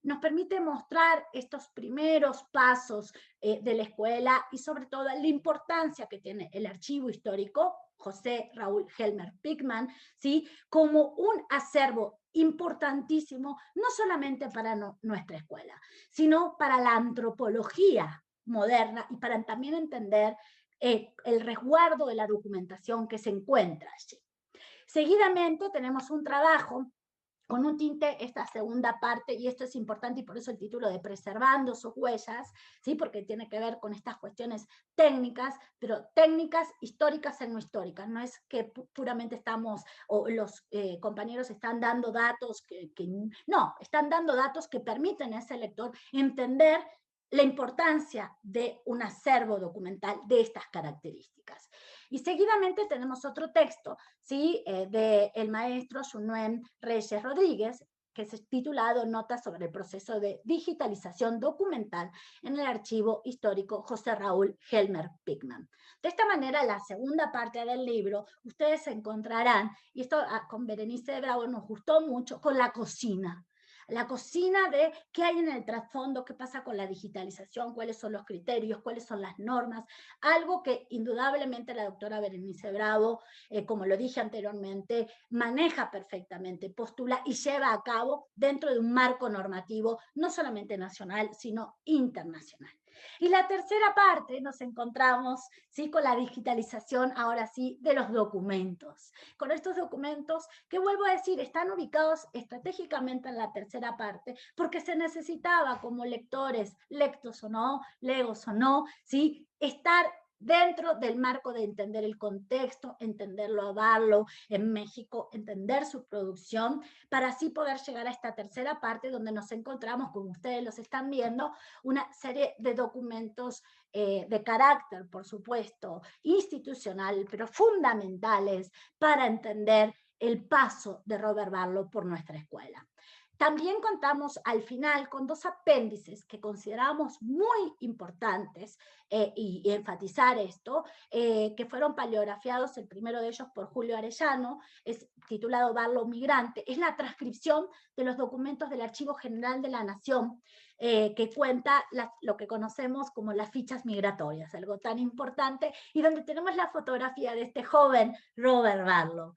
nos permite mostrar estos primeros pasos de la escuela y sobre todo la importancia que tiene el archivo histórico, José Raúl Helmer Pickman, ¿sí?, como un acervo importantísimo, no solamente para nuestra escuela, sino para la antropología moderna y para también entender el resguardo de la documentación que se encuentra allí. Seguidamente tenemos un trabajo con un tinte, esta segunda parte, y esto es importante y por eso el título de Preservando sus huellas, ¿sí?, porque tiene que ver con estas cuestiones técnicas, pero técnicas históricas en no históricas. No es que puramente estamos, o los compañeros están dando datos no, están dando datos que permiten a ese lector entender la importancia de un acervo documental de estas características. Y seguidamente tenemos otro texto, ¿sí?, del maestro Junuen Reyes Rodríguez, que es titulado Notas sobre el proceso de digitalización documental en el archivo histórico José Raúl Helmer Pickman. De esta manera, la segunda parte del libro, ustedes encontrarán, y esto con Berenice Bravo nos gustó mucho, con la cocina. La cocina de qué hay en el trasfondo, qué pasa con la digitalización, cuáles son los criterios, cuáles son las normas, algo que indudablemente la doctora Berenice Bravo, como lo dije anteriormente, maneja perfectamente, postula y lleva a cabo dentro de un marco normativo no solamente nacional, sino internacional. Y la tercera parte nos encontramos, ¿sí?, con la digitalización, ahora sí, de los documentos. Con estos documentos que, vuelvo a decir, están ubicados estratégicamente en la tercera parte, porque se necesitaba como lectores, lectos o no, legos o no, ¿sí?, estar dentro del marco de entender el contexto, entenderlo a Barlow en México, entender su producción, para así poder llegar a esta tercera parte donde nos encontramos, como ustedes los están viendo, una serie de documentos de carácter, por supuesto, institucional, pero fundamentales para entender el paso de Robert Barlow por nuestra escuela. También contamos al final con dos apéndices que consideramos muy importantes y enfatizar esto, que fueron paleografiados, el primero de ellos por Julio Arellano, es titulado Barlow Migrante, es la transcripción de los documentos del Archivo General de la Nación, que cuenta lo que conocemos como las fichas migratorias, algo tan importante, y donde tenemos la fotografía de este joven Robert Barlow.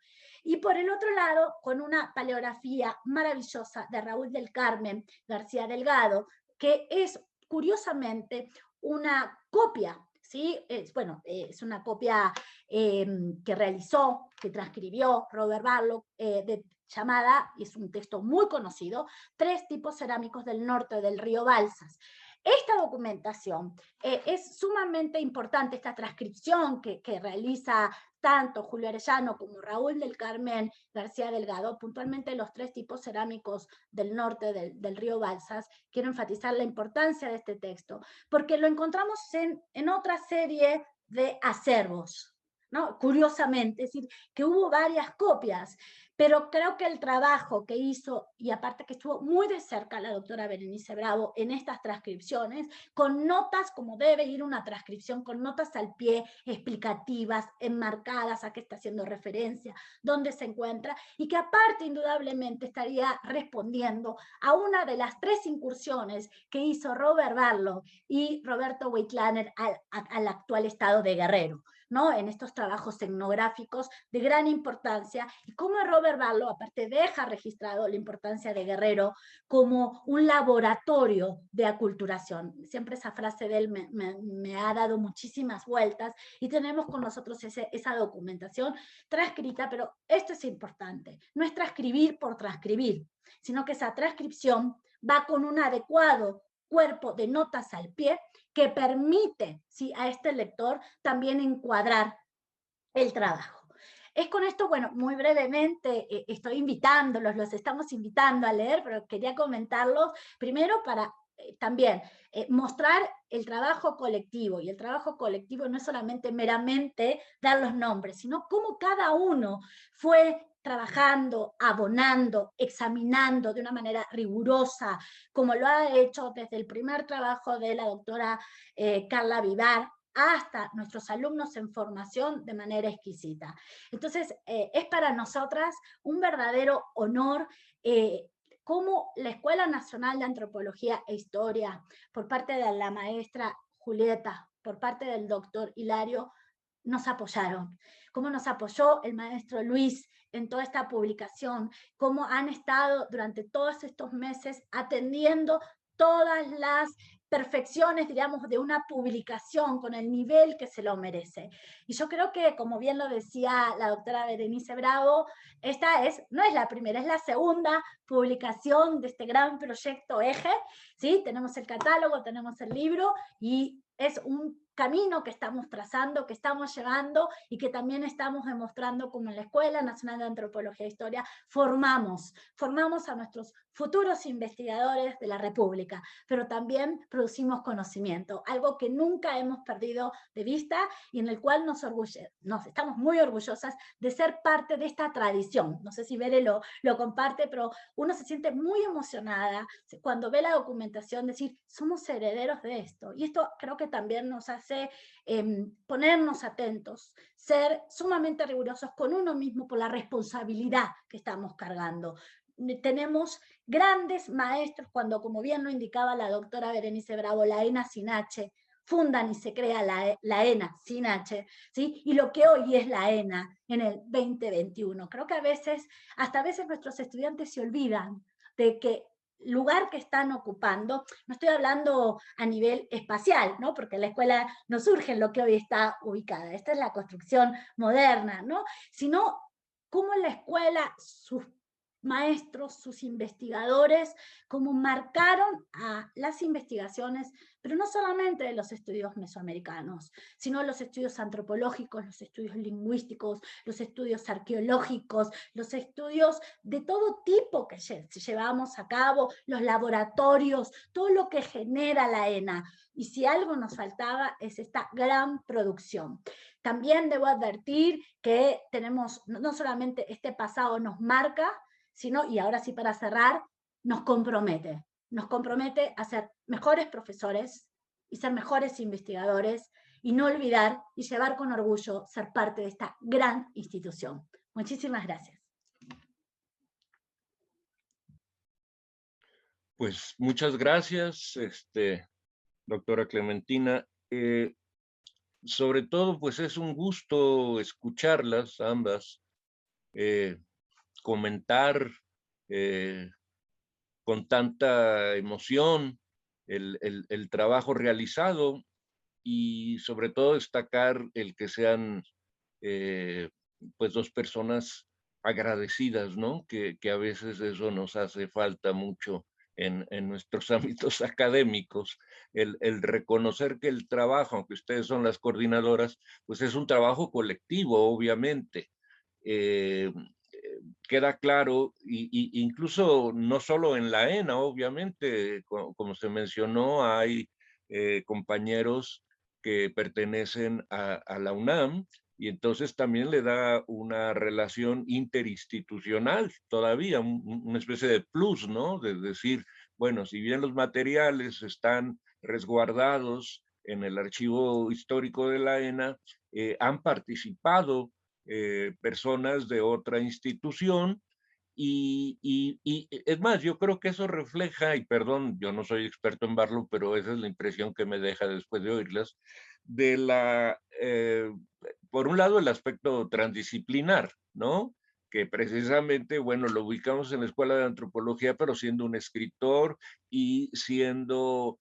Y por el otro lado, con una paleografía maravillosa de Raúl del Carmen García Delgado, que es curiosamente una copia, ¿sí? Es una copia que realizó, que transcribió Robert Barlow, llamada, y es un texto muy conocido, Tres tipos cerámicos del norte del río Balsas. Esta documentación es sumamente importante, esta transcripción que realiza tanto Julio Arellano como Raúl del Carmen García Delgado, puntualmente los 3 tipos cerámicos del norte del río Balsas. Quiero enfatizar la importancia de este texto, porque lo encontramos en otra serie de acervos, ¿no? Curiosamente, es decir, que hubo varias copias, pero creo que el trabajo que hizo, y aparte que estuvo muy de cerca la doctora Berenice Bravo en estas transcripciones, con notas como debe ir una transcripción, con notas al pie, explicativas, enmarcadas a qué está haciendo referencia, dónde se encuentra, y que aparte indudablemente estaría respondiendo a una de las 3 incursiones que hizo Robert Barlow y Roberto Weiklaner al actual estado de Guerrero, ¿no? En estos trabajos etnográficos de gran importancia, y cómo Robert Barlow aparte deja registrado la importancia de Guerrero como un laboratorio de aculturación. Siempre esa frase de él me ha dado muchísimas vueltas, y tenemos con nosotros esa documentación transcrita, pero esto es importante, no es transcribir por transcribir, sino que esa transcripción va con un adecuado cuerpo de notas al pie que permite, ¿sí?, a este lector también encuadrar el trabajo. Es con esto, bueno, muy brevemente, estoy invitándolos, los estamos invitando a leer, pero quería comentarlos primero para también mostrar el trabajo colectivo, y el trabajo colectivo no es solamente meramente dar los nombres, sino cómo cada uno fue trabajando, abonando, examinando de una manera rigurosa, como lo ha hecho desde el primer trabajo de la doctora Carla Vivar, hasta nuestros alumnos en formación de manera exquisita. Entonces, es para nosotras un verdadero honor cómo la Escuela Nacional de Antropología e Historia, por parte de la maestra Julieta, por parte del doctor Hilario, nos apoyaron. Cómo nos apoyó el maestro Luis en toda esta publicación, cómo han estado durante todos estos meses atendiendo todas las perfecciones, diríamos, de una publicación con el nivel que se lo merece. Y yo creo que, como bien lo decía la doctora Berenice Bravo, esta no es la primera, es la segunda publicación de este gran proyecto Eje, ¿sí? Tenemos el catálogo, tenemos el libro, y es un camino que estamos trazando, que estamos llevando, y que también estamos demostrando como en la Escuela Nacional de Antropología e Historia formamos a nuestros futuros investigadores de la República, pero también producimos conocimiento, algo que nunca hemos perdido de vista y en el cual nos estamos muy orgullosas de ser parte de esta tradición. No sé si Bere lo comparte, pero uno se siente muy emocionada cuando ve la documentación, decir, somos herederos de esto, y esto creo que también nos hace ponernos atentos, ser sumamente rigurosos con uno mismo por la responsabilidad que estamos cargando. Tenemos grandes maestros cuando, como bien lo indicaba la doctora Berenice Bravo, la ENA sin H, fundan y se crea la ENA sin H, ¿sí? Y lo que hoy es la ENA en el 2021. Creo que hasta a veces nuestros estudiantes se olvidan de que lugar que están ocupando, no estoy hablando a nivel espacial, ¿no? Porque la escuela no surge en lo que hoy está ubicada, esta es la construcción moderna, ¿no? Sino cómo la escuela, sus maestros, sus investigadores, cómo marcaron a las investigaciones, pero no solamente de los estudios mesoamericanos, sino los estudios antropológicos, los estudios lingüísticos, los estudios arqueológicos, los estudios de todo tipo que llevamos a cabo, los laboratorios, todo lo que genera la ENA. Y si algo nos faltaba es esta gran producción. También debo advertir que tenemos, no solamente este pasado nos marca, sino, y ahora sí para cerrar, nos compromete a ser mejores profesores y ser mejores investigadores, y no olvidar y llevar con orgullo ser parte de esta gran institución. Muchísimas gracias. Pues muchas gracias, doctora Clementina. Sobre todo, pues es un gusto escucharlas ambas, comentar con tanta emoción el trabajo realizado, y sobre todo destacar el que sean pues 2 personas agradecidas, ¿no? Que a veces eso nos hace falta mucho en nuestros ámbitos académicos, el reconocer que el trabajo, aunque ustedes son las coordinadoras, pues es un trabajo colectivo, obviamente. Queda claro, y incluso no solo en la ENA, obviamente, como se mencionó, hay compañeros que pertenecen a la UNAM, y entonces también le da una relación interinstitucional todavía, una especie de plus, ¿no? De decir, bueno, si bien los materiales están resguardados en el archivo histórico de la ENA, han participado personas de otra institución y es más, yo creo que eso refleja, y perdón, yo no soy experto en Barlow, pero esa es la impresión que me deja después de oírlas, de por un lado, el aspecto transdisciplinar, ¿no? Que precisamente, bueno, lo ubicamos en la Escuela de Antropología, pero siendo un escritor y siendo,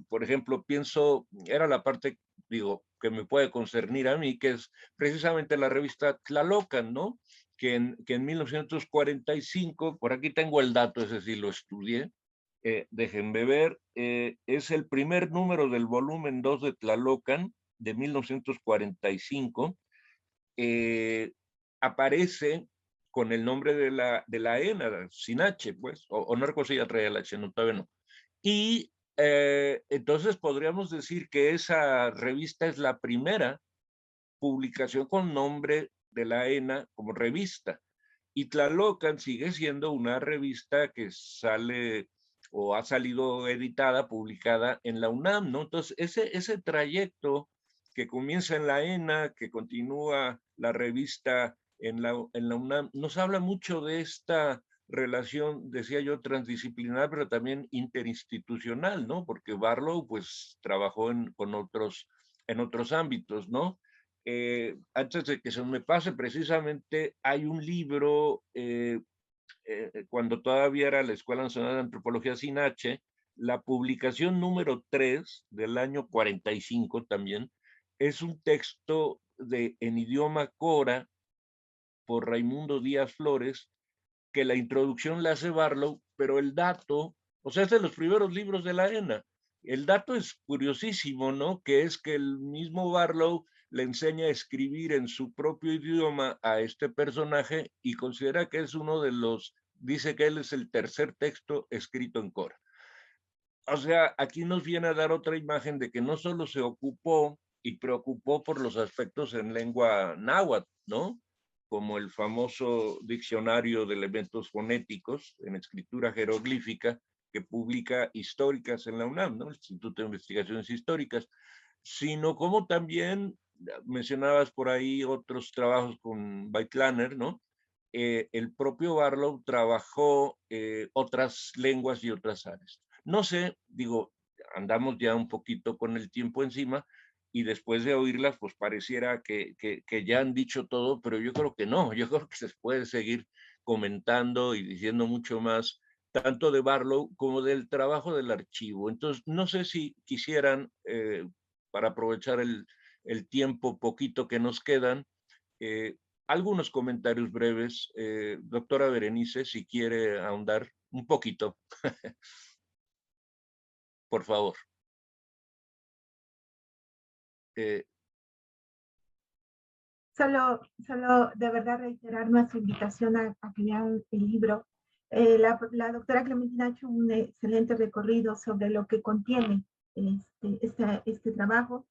por ejemplo, pienso, era la parte, digo, que me puede concernir a mí, que es precisamente la revista Tlalocan, ¿no? Que en 1945, por aquí tengo el dato, ese sí lo estudié, déjenme ver, es el primer número del volumen 2 de Tlalocan de 1945, aparece con el nombre de la ENA, sin H, pues, o no recuerdo si ya traía la H, no, todavía no. Y entonces podríamos decir que esa revista es la primera publicación con nombre de la ENA como revista. Y Tlalocan sigue siendo una revista que sale o ha salido editada, publicada en la UNAM, ¿no? Entonces, ese trayecto que comienza en la ENA, que continúa la revista en la UNAM, nos habla mucho de esta relación, decía yo, transdisciplinar, pero también interinstitucional, ¿no? Porque Barlow, pues, trabajó en otros ámbitos, ¿no? Antes de que se me pase, precisamente hay un libro, cuando todavía era la Escuela Nacional de Antropología sin H, la publicación número 3 del año 45 también, es un texto en idioma cora por Raimundo Díaz Flores, que la introducción la hace Barlow, pero el dato, o sea, es de los primeros libros de la ENA. El dato es curiosísimo, ¿no? Que es que el mismo Barlow le enseña a escribir en su propio idioma a este personaje y considera que es uno de los, dice que él es el tercer texto escrito en cora. O sea, aquí nos viene a dar otra imagen de que no solo se ocupó y preocupó por los aspectos en lengua náhuatl, ¿no? Como el famoso diccionario de elementos fonéticos en escritura jeroglífica que publica Históricas en la UNAM, ¿no? El Instituto de Investigaciones Históricas, sino como también mencionabas por ahí otros trabajos con Beitliner, ¿no? El propio Barlow trabajó otras lenguas y otras áreas. No sé, digo, andamos ya un poquito con el tiempo encima y después de oírlas, pues pareciera que ya han dicho todo, pero yo creo que no, yo creo que se puede seguir comentando y diciendo mucho más, tanto de Barlow como del trabajo del archivo. Entonces, no sé si quisieran, para aprovechar el tiempo poquito que nos quedan, eh, algunos comentarios breves. Doctora Berenice, si quiere ahondar un poquito, por favor. Solo de verdad reiterar nuestra invitación a que lean el libro. La doctora Clementina ha hecho un excelente recorrido sobre lo que contiene este trabajo.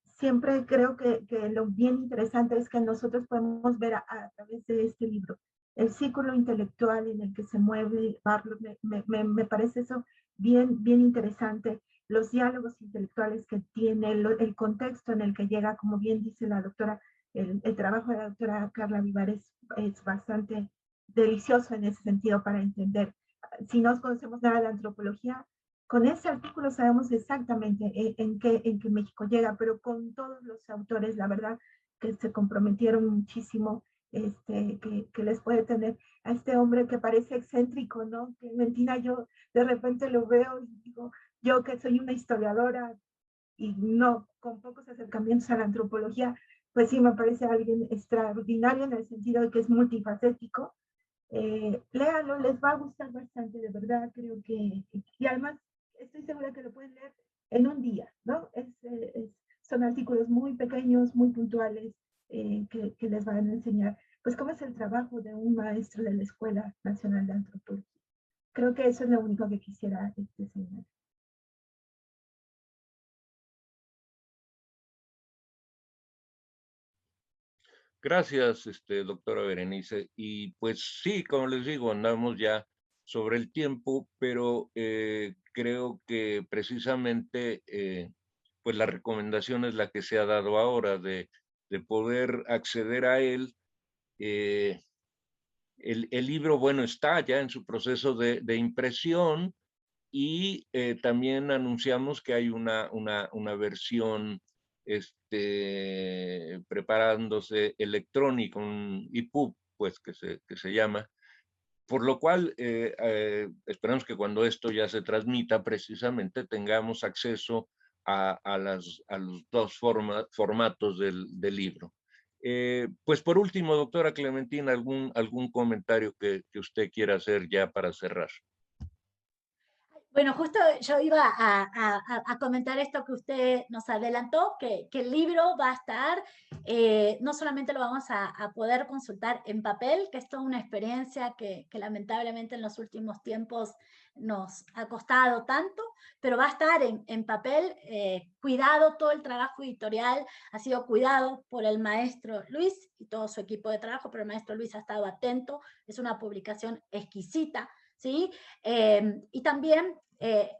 Siempre creo que lo bien interesante es que nosotros podemos ver a través de este libro el círculo intelectual en el que se mueve Barlow. Me parece eso bien interesante, los diálogos intelectuales que tiene, el contexto en el que llega, como bien dice la doctora, el trabajo de la doctora Carla Vivar es bastante delicioso en ese sentido para entender. Si no conocemos nada de antropología, con ese artículo sabemos exactamente en qué México llega, pero con todos los autores, la verdad que se comprometieron muchísimo, que les puede tener a este hombre que parece excéntrico, ¿no? Que Clementina, yo de repente lo veo y digo, yo que soy una historiadora y no, con pocos acercamientos a la antropología, pues sí me parece alguien extraordinario en el sentido de que es multifacético, léanlo, les va a gustar bastante, de verdad, creo que, y además estoy segura que lo pueden leer en un día, ¿no? Son artículos muy pequeños, muy puntuales, que les van a enseñar, pues, cómo es el trabajo de un maestro de la Escuela Nacional de Antropología. Creo que eso es lo único que quisiera enseñar. Gracias, doctora Berenice. Y pues sí, como les digo, andamos ya sobre el tiempo, pero creo que precisamente pues la recomendación es la que se ha dado ahora de poder acceder a él. El libro, bueno, está ya en su proceso de impresión y también anunciamos que hay una versión preparándose electrónica, un EPUB, pues que se llama, por lo cual esperamos que cuando esto ya se transmita precisamente tengamos acceso a los dos formatos del libro. Pues por último, doctora Clementina, algún comentario que usted quiera hacer ya para cerrar. Bueno, justo yo iba a comentar esto que usted nos adelantó, que el libro va a estar, no solamente lo vamos a poder consultar en papel, que es toda una experiencia que lamentablemente en los últimos tiempos nos ha costado tanto, pero va a estar en papel, cuidado, todo el trabajo editorial ha sido cuidado por el maestro Luis y todo su equipo de trabajo, pero el maestro Luis ha estado atento, es una publicación exquisita, ¿sí? Y también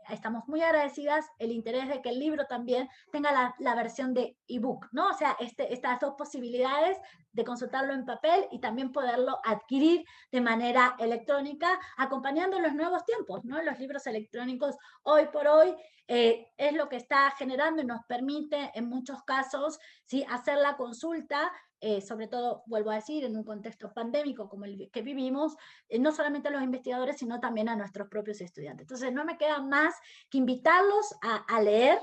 estamos muy agradecidas el interés de que el libro también tenga la versión de ebook, ¿no? O sea, estas dos posibilidades de consultarlo en papel y también poderlo adquirir de manera electrónica, acompañando los nuevos tiempos, ¿no? Los libros electrónicos hoy por hoy es lo que está generando y nos permite en muchos casos, ¿sí?, hacer la consulta, sobre todo, vuelvo a decir, en un contexto pandémico como el que vivimos, no solamente a los investigadores, sino también a nuestros propios estudiantes. Entonces, no me queda más que invitarlos a leer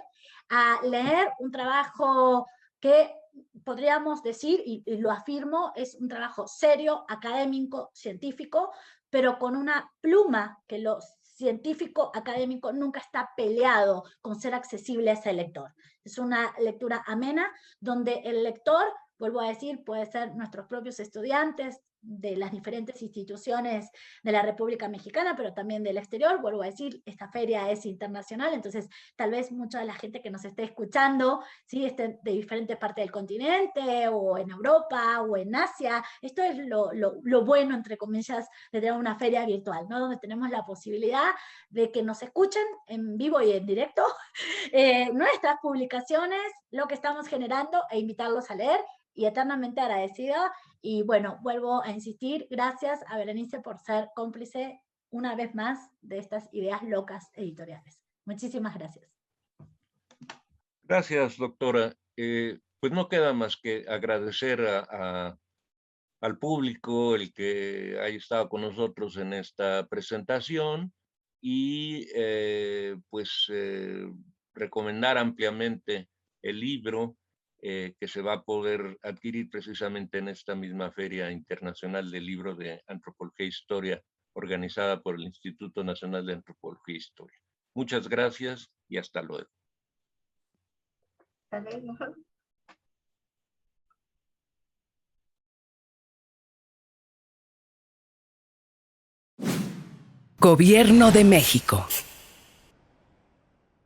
un trabajo que podríamos decir, y lo afirmo, es un trabajo serio, académico, científico, pero con una pluma que lo científico, académico nunca está peleado con ser accesible a ese lector. Es una lectura amena, donde el lector, vuelvo a decir, puede ser nuestros propios estudiantes de las diferentes instituciones de la República Mexicana, pero también del exterior. Vuelvo a decir, esta feria es internacional, entonces tal vez mucha de la gente que nos esté escuchando, ¿sí?, esté de diferentes partes del continente, o en Europa, o en Asia. Esto es lo bueno, entre comillas, de tener una feria virtual, ¿no?, donde tenemos la posibilidad de que nos escuchen en vivo y en directo nuestras publicaciones, lo que estamos generando, e invitarlos a leer, y eternamente agradecida. Y bueno, vuelvo a insistir, gracias a Berenice por ser cómplice una vez más de estas ideas locas editoriales. Muchísimas gracias. Gracias, doctora. Pues no queda más que agradecer al público el que haya estado con nosotros en esta presentación y recomendar ampliamente el libro que se va a poder adquirir precisamente en esta misma Feria Internacional del Libro de Antropología e Historia, organizada por el Instituto Nacional de Antropología e Historia. Muchas gracias y hasta luego. Hasta luego. Gobierno de México.